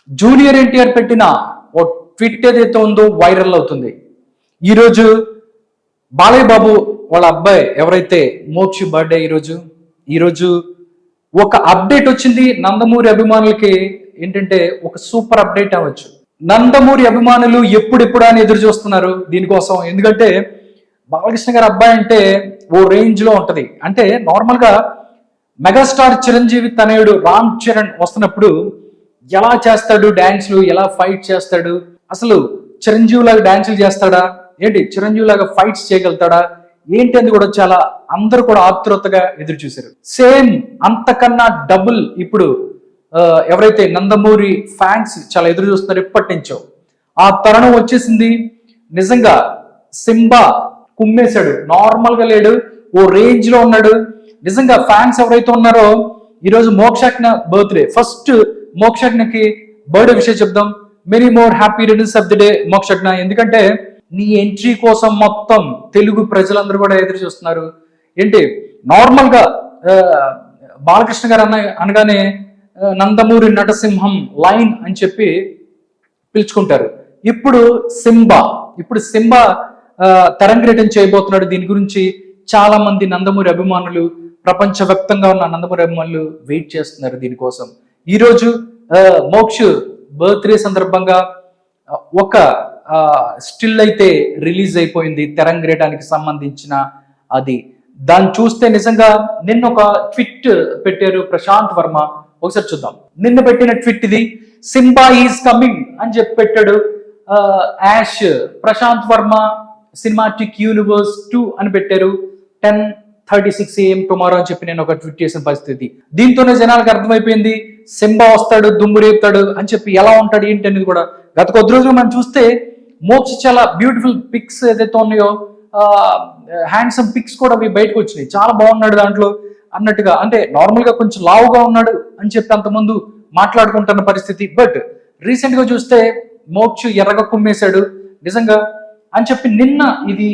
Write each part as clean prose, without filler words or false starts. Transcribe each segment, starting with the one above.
Junior NTR పెట్టిన ఓ tweet ఏదైతే ఉందో వైరల్ అవుతుంది. ఈరోజు బాలయ్య బాబు వాళ్ళ అబ్బాయి ఎవరైతే మోక్షి బర్త్డే ఈరోజు ఒక అప్డేట్ వచ్చింది నందమూరి అభిమానులకి. ఏంటంటే ఒక సూపర్ అప్డేట్ అవ్వచ్చు. నందమూరి అభిమానులు ఎప్పుడెప్పుడు అని ఎదురు చూస్తున్నారు దీనికోసం. ఎందుకంటే బాలకృష్ణ గారి అబ్బాయి అంటే ఓ రేంజ్ లో ఉంటది. అంటే నార్మల్ గా మెగాస్టార్ చిరంజీవి తనయుడు రామ్ చరణ్ వస్తున్నప్పుడు ఎలా చేస్తాడు డాన్స్లు, ఎలా ఫైట్ చేస్తాడు, అసలు చిరంజీవి లాగా డాన్సులు చేస్తాడా ఏంటి, చిరంజీవి లాగా ఫైట్స్ చేయగలుగుతాడా ఏంటి అని కూడా చాలా అందరూ కూడా ఆతృతగా ఎదురు చూశారు. సేమ్ అంతకన్నా డబుల్ ఇప్పుడు ఎవరైతే నందమూరి ఫ్యాన్స్ చాలా ఎదురు చూస్తున్నారు ఎప్పటి నుంచో. ఆ తరుణం వచ్చేసింది. నిజంగా సింబా కుమ్మేశాడు, నార్మల్ గా లేడు, ఓ రేంజ్ లో ఉన్నాడు. నిజంగా ఫ్యాన్స్ ఎవరైతే ఉన్నారో ఈరోజు మోక్షజ్ఞ బర్త్డే, ఫస్ట్ మోక్షజ్ఞకి బర్త్డే విషయం చెప్దాం. Many more happy returns of the day Mokshagna. ఎందుకంటే నీ ఎంట్రీ కోసం మొత్తం తెలుగు ప్రజలందరూ కూడా ఎదురు చూస్తున్నారు. ఏంటి నార్మల్ గా బాలకృష్ణ గారు అనగానే నందమూరి నటసింహం లైన్ అని చెప్పి పిలుచుకుంటారు. ఇప్పుడు సింబా తరంగేటం చేయబోతున్నాడు. దీని గురించి చాలా మంది నందమూరి అభిమానులు, ప్రపంచవ్యాప్తంగా ఉన్న నందమూరి అభిమానులు వెయిట్ చేస్తున్నారు దీనికోసం. ఈరోజు మోక్ష్ బర్త్డే సందర్భంగా ఒక స్టిల్ అయితే రిలీజ్ అయిపోయింది తెరంగేటానికి సంబంధించిన. దాన్ని చూస్తే నిజంగా నిన్న ఒక ట్వీట్ పెట్టారు ప్రశాంత్ వర్మ, ఒకసారి చూద్దాం. నిన్న పెట్టిన ట్వీట్ ఇది. సింబా ఈజ్ కమింగ్ అని చెప్పి పెట్టాడు. యాష్ ప్రశాంత్ వర్మ సినిమాటిక్ యూనివర్స్ 2 అని పెట్టారు. 10:36 AM టుమారో అని చెప్పి నేను ఒక ట్వీట్ చేసిన పరిస్థితి. దీంతోనే జనాలకు అర్థమైపోయింది సింబా వస్తాడు, దుమ్ము రేపుతాడు అని చెప్పి. ఎలా ఉంటాడు ఏంటి అనేది కూడా గత కొద్ది రోజులు మనం చూస్తే మోక్ష చాలా బ్యూటిఫుల్ పిక్స్ ఏదైతే ఉన్నాయో, హ్యాండ్సమ్ పిక్స్ కూడా అవి బయటకు వచ్చినాయి. చాలా బాగున్నాడు దాంట్లో అన్నట్టుగా. అంటే నార్మల్ గా కొంచెం లావుగా ఉన్నాడు అని చెప్పి అంతమంది మాట్లాడుకుంటున్న పరిస్థితి. బట్ రీసెంట్ గా చూస్తే మోక్ష ఎర్రగా కుమ్మేశాడు నిజంగా అని చెప్పి. నిన్న ఇది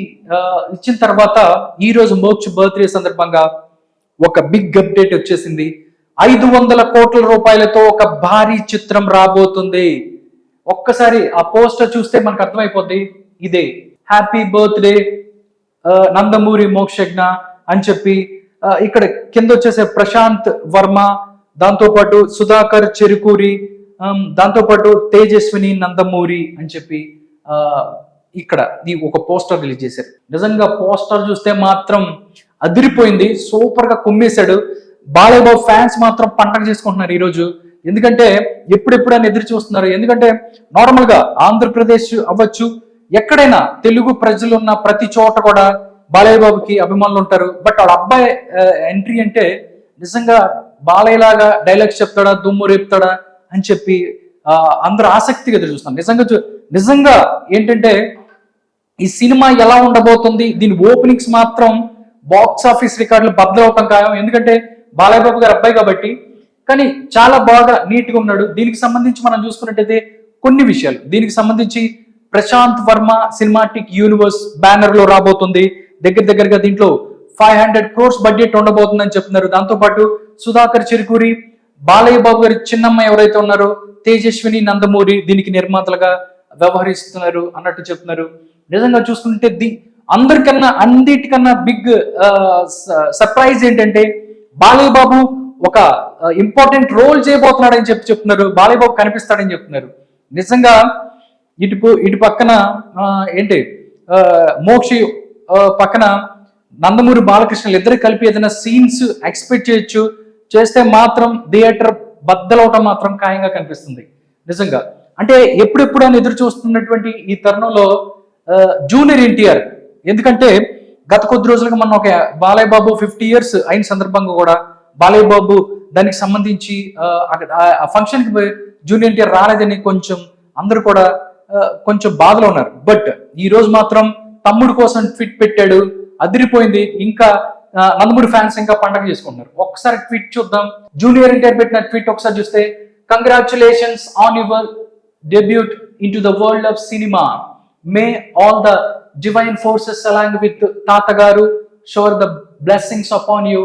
ఇచ్చిన తర్వాత ఈ రోజు మోక్ష బర్త్డే సందర్భంగా ఒక బిగ్ అప్డేట్ వచ్చేసింది. 500 కోట్ల రూపాయలతో ఒక భారీ చిత్రం రాబోతుంది. ఒక్కసారి ఆ పోస్టర్ చూస్తే మనకు అర్థమైపోద్ది. ఇదే హ్యాపీ బర్త్డే నందమూరి మోక్షజ్ఞ అని చెప్పి. ఇక్కడ కింద వచ్చేసే ప్రశాంత్ వర్మ, దాంతోపాటు సుధాకర్ చెరుకూరి, దాంతోపాటు తేజస్విని నందమూరి అని చెప్పి ఇక్కడ ఈ ఒక పోస్టర్ రిలీజ్ చేశారు. నిజంగా పోస్టర్ చూస్తే మాత్రం అదిరిపోయింది, సూపర్ గా కుమ్మేశాడు. బాలయ్య బాబు ఫ్యాన్స్ మాత్రం పండగ చేసుకుంటున్నారు ఈరోజు. ఎందుకంటే ఎప్పుడెప్పుడు అని ఎదురు చూస్తున్నారు. ఎందుకంటే నార్మల్ గా ఆంధ్రప్రదేశ్ అవ్వచ్చు, ఎక్కడైనా తెలుగు ప్రజలు ఉన్న ప్రతి చోట కూడా బాలయ్య బాబుకి అభిమానులు ఉంటారు. బట్ వాళ్ళ అబ్బాయి ఎంట్రీ అంటే నిజంగా బాలయ్య లాగా డైలాగ్స్ చెప్తాడా, దుమ్ము రేపుతాడా అని చెప్పి అందరూ ఆసక్తిగా ఎదురు చూస్తున్నారు. నిజంగా ఏంటంటే ఈ సినిమా ఎలా ఉండబోతుంది, దీని ఓపెనింగ్స్ మాత్రం బాక్స్ ఆఫీస్ రికార్డులు బద్దలవటం ఖాయం. ఎందుకంటే బాలయ్య బాబు గారి అబ్బాయి కాబట్టి. కానీ చాలా బాగా నీట్ గా ఉన్నాడు. దీనికి సంబంధించి మనం చూసుకున్నట్టయితే కొన్ని విషయాలు, దీనికి సంబంధించి Prashanth Varma cinematic universe banner లో రాబోతుంది. దగ్గరగా దీంట్లో 500 crores బడ్జెట్ ఉండబోతుందని చెప్తున్నారు. దాంతోపాటు సుధాకర్ చెరుకూరి, బాలయ్య బాబు గారి చిన్నమ్మ ఎవరైతే ఉన్నారో తేజస్విని నందమూరి దీనికి నిర్మాతలుగా వ్యవహరిస్తున్నారు అన్నట్టు చెప్తున్నారు. నిజంగా చూసుకుంటే అన్నిటికన్నా బిగ్ సర్ప్రైజ్ ఏంటంటే బాలయ్య బాబు ఒక ఇంపార్టెంట్ రోల్ చేయబోతున్నాడని చెప్తున్నారు. బాలయ్య బాబు కనిపిస్తాడని చెప్తున్నారు. నిజంగా ఇటు పక్కన ఏంటి మోక్షి పక్కన నందమూరి బాలకృష్ణలు ఇద్దరు కలిపి ఏదైనా సీన్స్ ఎక్స్పెక్ట్ చేయొచ్చు. చేస్తే మాత్రం థియేటర్ బద్దలవటం మాత్రం ఖాయంగా కనిపిస్తుంది నిజంగా. అంటే ఎప్పుడెప్పుడు అని ఎదురు చూస్తున్నటువంటి ఈ తరుణంలో జూనియర్ ఎన్టీఆర్, ఎందుకంటే గత కొద్ది రోజులుగా మనం ఒక బాలయ్య బాబు 50 years అయిన సందర్భంగా కూడా బాలయ్య బాబు దానికి సంబంధించి ఆ ఫంక్షన్ కి జూనియర్ ఎన్టీఆర్ రాలేదని కొంచెం అందరూ కూడా కొంచెం బాధలో ఉన్నారు. బట్ ఈ రోజు మాత్రం తమ్ముడు కోసం ట్వీట్ పెట్టాడు, అదిరిపోయింది. ఇంకా నందమూరి ఫ్యాన్స్ ఇంకా పండగ చేసుకుంటున్నారు. ఒక్కసారి ట్వీట్ చూద్దాం. జూనియర్ ఎన్టీఆర్ పెట్టిన ట్వీట్ ఒకసారి చూస్తే, congratulations on your debut into the world of cinema. May all the divine forces along with Tatagaru shower the blessings upon you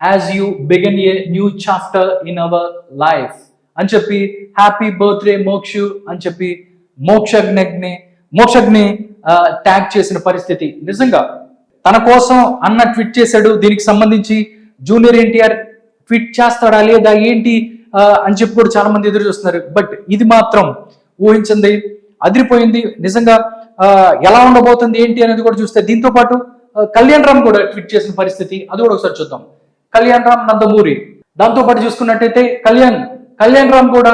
as you begin a new chapter in our life అని చెప్పి happy birthday Mokshu అని చెప్పి మోక్షగ్ని tag చేసిన పరిస్థితి. నిజంగా తన కోసం అన్న ట్వీట్ చేశాడు. దీనికి సంబంధించి జూనియర్ ఎన్టీఆర్ ట్వీట్ చేస్తాడా లేదా ఏంటి అని చెప్పి కూడా చాలా మంది ఎదురు చూస్తున్నారు. బట్ ఇది మాత్రం ఊహించింది, అదిరిపోయింది. నిజంగా ఎలా ఉండబోతుంది ఏంటి అనేది కూడా చూస్తే, దీంతో పాటు కళ్యాణ్ రామ్ కూడా ట్వీట్ చేసిన పరిస్థితి, అది కూడా ఒకసారి చూద్దాం. కళ్యాణ్ రామ్ నందమూరి, దాంతో పాటు చూసుకున్నట్టయితే కళ్యాణ్ రామ్ కూడా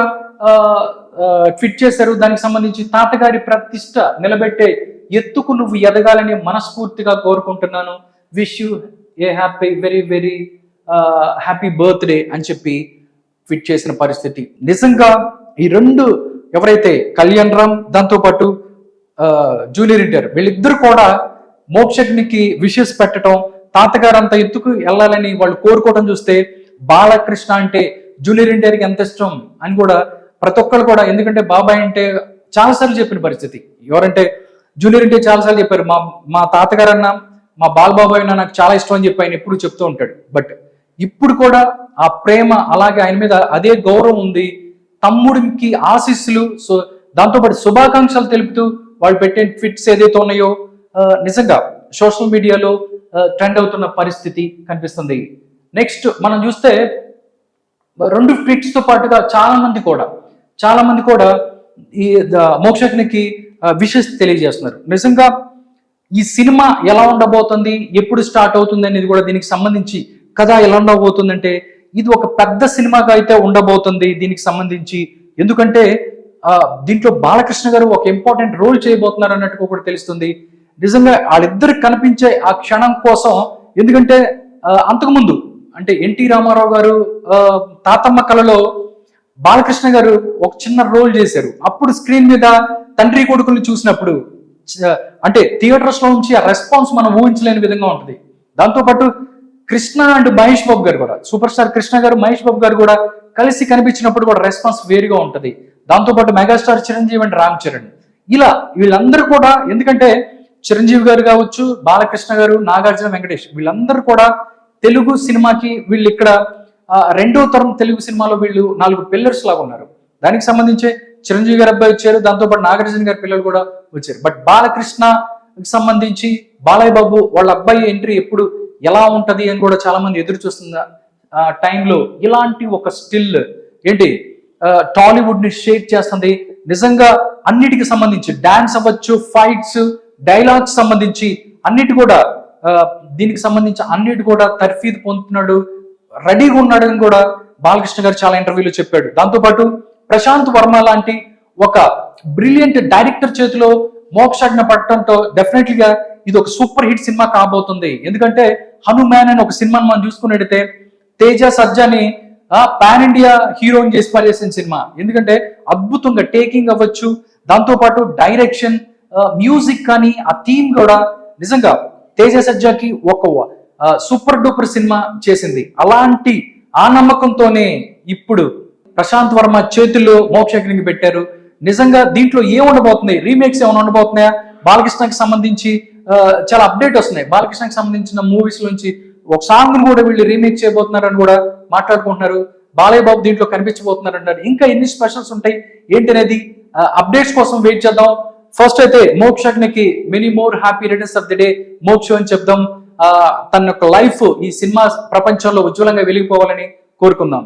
ట్వీట్ చేశారు. దానికి సంబంధించి తాతగారి ప్రతిష్ట నిలబెట్టే ఎత్తుకు నువ్వు ఎదగాలని మనస్ఫూర్తిగా కోరుకుంటున్నాను, wish you a very very happy birthday అని చెప్పి ట్వీట్ చేసిన పరిస్థితి. నిజంగా ఈ రెండు ఎవరైతే కళ్యాణ్ రామ్ దాంతో పాటు జూనియర్ ఎన్టీఆర్ వీళ్ళిద్దరు కూడా మోక్షజ్ఞకి విషెస్ పెట్టడం, తాతగారు అంత ఎత్తుకు వెళ్ళాలని వాళ్ళు కోరుకోవడం చూస్తే, బాలకృష్ణ అంటే జూనియర్ ఎన్టీఆర్కి ఎంత ఇష్టం అని కూడా ప్రతి ఒక్కరు కూడా, ఎందుకంటే బాబాయ్ అంటే చాలాసార్లు చెప్పిన పరిస్థితి. ఎవరంటే జూనియర్ ఎన్టీఆర్ చాలాసార్లు చెప్పారు, మా తాతగారు అన్న మా బాలబాబాయ్ అన్న నాకు చాలా ఇష్టం అని చెప్పి ఆయన ఎప్పుడు చెప్తూ ఉంటాడు. బట్ ఇప్పుడు కూడా ఆ ప్రేమ అలాగే ఆయన మీద అదే గౌరవం ఉంది. తమ్ముడికి ఆశీస్సులు, సో దాంతోపాటు శుభాకాంక్షలు తెలుపుతూ వాళ్ళు పెట్టే ట్వీట్స్ ఏదైతే ఉన్నాయో నిజంగా సోషల్ మీడియాలో ట్రెండ్ అవుతున్న పరిస్థితి కనిపిస్తుంది. నెక్స్ట్ మనం చూస్తే రెండు ట్వీట్స్ తో పాటుగా చాలా మంది కూడా ఈ మోక్షజ్ఞకి విషెస్ తెలియజేస్తున్నారు. నిజంగా ఈ సినిమా ఎలా ఉండబోతుంది, ఎప్పుడు స్టార్ట్ అవుతుంది అనేది కూడా దీనికి సంబంధించి కథ ఎలా ఉండబోతుందంటే, ఇది ఒక పెద్ద సినిమాగా అయితే ఉండబోతుంది దీనికి సంబంధించి. ఎందుకంటే దీంట్లో బాలకృష్ణ గారు ఒక ఇంపార్టెంట్ రోల్ చేయబోతున్నారు అన్నట్టుగా కూడా తెలుస్తుంది. నిజంగా వాళ్ళిద్దరికి కనిపించే ఆ క్షణం కోసం, ఎందుకంటే అంతకుముందు అంటే ఎన్టీ రామారావు గారు తాతమ్మ కళలో బాలకృష్ణ గారు ఒక చిన్న రోల్ చేశారు. అప్పుడు స్క్రీన్ మీద తండ్రి కొడుకుల్ని చూసినప్పుడు అంటే థియేటర్స్ లో నుంచి ఆ రెస్పాన్స్ మనం ఊహించలేని విధంగా ఉంటుంది. దాంతోపాటు కృష్ణ అండ్ మహేష్ బాబు గారు కూడా, సూపర్ స్టార్ కృష్ణ గారు మహేష్ బాబు గారు కూడా కలిసి కనిపించినప్పుడు కూడా రెస్పాన్స్ వేరుగా ఉంటుంది. దాంతోపాటు మెగాస్టార్ చిరంజీవి అండ్ రామ్ చరణ్, ఇలా వీళ్ళందరూ కూడా, ఎందుకంటే చిరంజీవి గారు కావచ్చు, బాలకృష్ణ గారు, నాగార్జున, వెంకటేష్ వీళ్ళందరూ కూడా తెలుగు సినిమాకి వీళ్ళు ఇక్కడ రెండో తరం తెలుగు సినిమాలో వీళ్ళు 4 పిల్లర్స్ లాగా ఉన్నారు. దానికి సంబంధించి చిరంజీవి గారి అబ్బాయి వచ్చారు, దాంతోపాటు నాగార్జున గారి పిల్లలు కూడా వచ్చారు. బట్ బాలకృష్ణకి సంబంధించి బాలయ్య బాబు వాళ్ళ అబ్బాయి ఎంట్రీ ఎప్పుడు ఎలా ఉంటది అని కూడా చాలా మంది ఎదురు చూస్తున్న టైంలో ఇలాంటి ఒక స్టిల్ ఏంటి టాలీవుడ్ ని షేక్ చేస్తుంది. నిజంగా అన్నిటికి సంబంధించి డాన్స్ అవ్వచ్చు, ఫైట్స్, డైలాగ్స్ సంబంధించి అన్నిటి కూడా దీనికి సంబంధించి అన్నిటి కూడా తర్ఫీదు పొందుతున్నాడు, రెడీగా ఉన్నాడు అని కూడా బాలకృష్ణ గారు చాలా ఇంటర్వ్యూలో చెప్పాడు. దాంతోపాటు ప్రశాంత్ వర్మ లాంటి ఒక బ్రిలియంట్ డైరెక్టర్ చేతిలో మోక్షజ్ఞ పడటంతో డెఫినెట్లీగా ఇది ఒక సూపర్ హిట్ సినిమా కాబోతుంది. ఎందుకంటే హనుమాన్ అని ఒక సినిమాని మనం చూసుకున్నట్టయితే తేజ సజ్జాని పాన్ ఇండియా హీరోని చేసి పనిచేసిన సినిమా. ఎందుకంటే అద్భుతంగా టేకింగ్ అవ్వచ్చు, దాంతోపాటు డైరెక్షన్, మ్యూజిక్ కానీ ఆ థీమ్ కూడా నిజంగా తేజ సజ్జాకి ఒక సూపర్ డూపర్ సినిమా చేసింది. అలాంటి ఆ నమ్మకంతోనే ఇప్పుడు ప్రశాంత్ వర్మ చేతుల్లో మోక్షజ్ఞకి పెట్టారు. నిజంగా దీంట్లో ఏముండబోతుంది, రీమేక్స్ ఏమైనా ఉండబోతున్నాయా, బాలకృష్ణకి సంబంధించి చాలా అప్డేట్ వస్తున్నాయి. బాలకృష్ణకి సంబంధించిన మూవీస్ నుంచి ఒక సాంగ్ కూడా వీళ్ళు రీమేక్ చేయబోతున్నారని కూడా మాట్లాడుకుంటున్నారు. బాలయ్య బాబు దీంట్లో కనిపించబోతున్నారు అంటారు. ఇంకా ఎన్ని స్పెషల్స్ ఉంటాయి ఏంటి అనేది అప్డేట్స్ కోసం వెయిట్ చేద్దాం. ఫస్ట్ అయితే మోక్షజ్ఞకి many more happy returns of the day Moksha అని చెప్దాం. తన యొక్క లైఫ్ ఈ సినిమా ప్రపంచంలో ఉజ్వలంగా వెలిగిపోవాలని కోరుకుందాం.